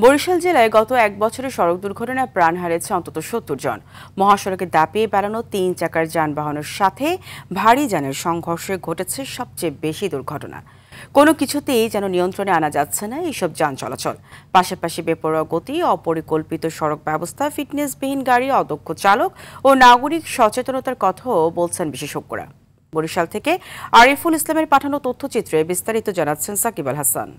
বরিশাল জেলায় গত এক বছরে সড়ক দুর্ঘটনায় প্রাণ হারিয়েছে অন্তত ৭০ জন। মহাসড়কে দাপিয়ে বেড়ানো ৩ চাকার যানবাহনের সাথে ভারী যানের সংঘর্ষে ঘটেছে সবচেয়ে বেশি দুর্ঘটনা। কোনো কিছুতেই যেন নিয়ন্ত্রণে আনা যাচ্ছে না এইসব যান চলাচল। পাশাপাশি বেপরোয়া গতি, অপরিকল্পিত সড়ক ব্যবস্থা, ফিটনেসবিহীন গাড়ি, অদক্ষ চালক ও নাগরিক সচেতনতার কথাও বলছেন বিশেষজ্ঞরা। বরিশাল থেকে আরিফুল ইসলামের পাঠানো তথ্যচিত্রে বিস্তারিত জানাচ্ছেন সাকিব আল হাসান।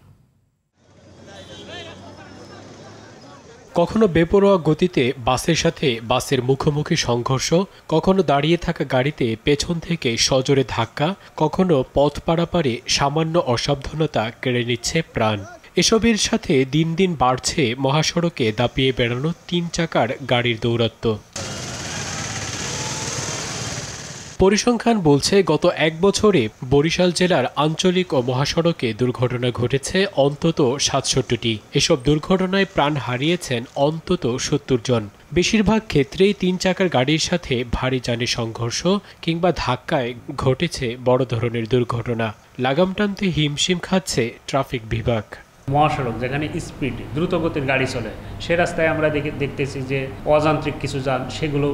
কখনো বেপরোয়া গতিতে বাসের সাথে বাসের মুখোমুখি সংঘর্ষ, কখনো দাঁড়িয়ে থাকা গাড়িতে পেছন থেকে সজোরে ধাক্কা, কখনো পথ পারাপারে সামান্য অসাবধানতা কেড়ে নিচ্ছে প্রাণ। এসবের সাথে দিন দিন বাড়ছে মহাসড়কে দাপিয়ে বেড়ানো ৩ চাকার গাড়ির দৌরাত্ম্য। পরিসংখ্যান বলছে গত এক বছরে বরিশাল জেলার আঞ্চলিক ও মহাসড়কে দুর্ঘটনা ঘটেছে অন্তত ৬৭টি। এসব দুর্ঘটনায় প্রাণ হারিয়েছেন অন্তত ৭০ জন। বেশিরভাগ ক্ষেত্রেই ৩ চাকার গাড়ির সাথে ভারী যানের সংঘর্ষ কিংবা ধাক্কায় ঘটেছে বড় ধরনের দুর্ঘটনা। লাগাম টানতে হিমশিম খাচ্ছে ট্রাফিক বিভাগ। মহাসড়ক যেখানে স্পিড দ্রুতগতির গাড়ি চলে, সে রাস্তায় আমরা দেখতেছি যে অযান্ত্রিক কিছু যান সেগুলো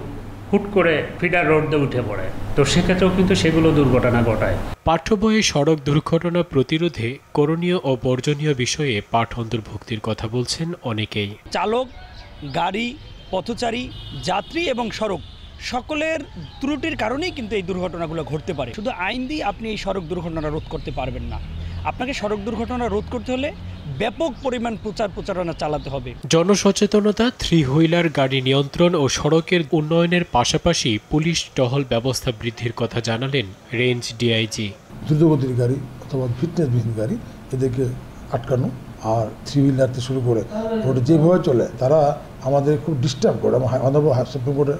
হুট করে ফিডার রোড দিয়ে উঠে পড়ে, তো সেক্ষেত্রেও কিন্তু সেগুলো দুর্ঘটনা ঘটায়। পাঠ্য বইয়ে সড়ক দুর্ঘটনা প্রতিরোধে করণীয় ও বর্জনীয় বিষয়ে পাঠ অন্তর্ভুক্তির কথা বলছেন অনেকেই। চালক, গাড়ি, পথচারী, যাত্রী এবং সড়ক সকলের ত্রুটির কারণেই কিন্তু এই দুর্ঘটনাগুলো ঘটতে পারে। শুধু আইন দিয়ে আপনি এই সড়ক দুর্ঘটনা রোধ করতে পারবেন না। আপনাকে সড়ক দুর্ঘটনা রোধ করতে হলে ব্যাপক পরিমাণ প্রচারণা চালাতে হবে। জনসচেতনতা, 3 হুইলার গাড়ি নিয়ন্ত্রণ ও সড়কের উন্নয়নের পাশাপাশি পুলিশ টহল ব্যবস্থা বৃদ্ধির কথা জানালেন রেঞ্জ ডিআইজি। দ্রুতগতির গাড়ি অথবা ফিটনেসবিহীন গাড়ি এদেরকে আটকানো, আর 3 হুইলার থেকে শুরু করে রোডে যেভাবে চলে তারা আমাদের খুব ডিস্টার্ব করে। অনবর সুপ্রিম কোর্টে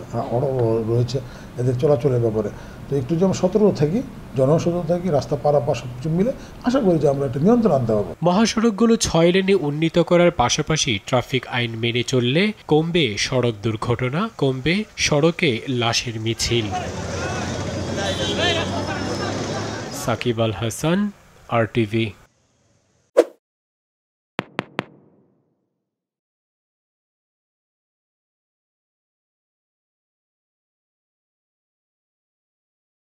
রয়েছে এদের চলাচলের ব্যাপারে। তো একটু যেমন সতর্ক থাকি, জনসচেতন থাকি, রাস্তা পারাপার সব কিছু মিলে আশা করি যে আমরা একটা নিয়ন্ত্রণ আনতে পারবো। মহাসড়কগুলো 6 লেনে উন্নীত করার পাশাপাশি ট্রাফিক আইন মেনে চললে কমবে সড়ক দুর্ঘটনা, কমবে সড়কে লাশের মিছিল। সাকিব আল হাসান, RTV।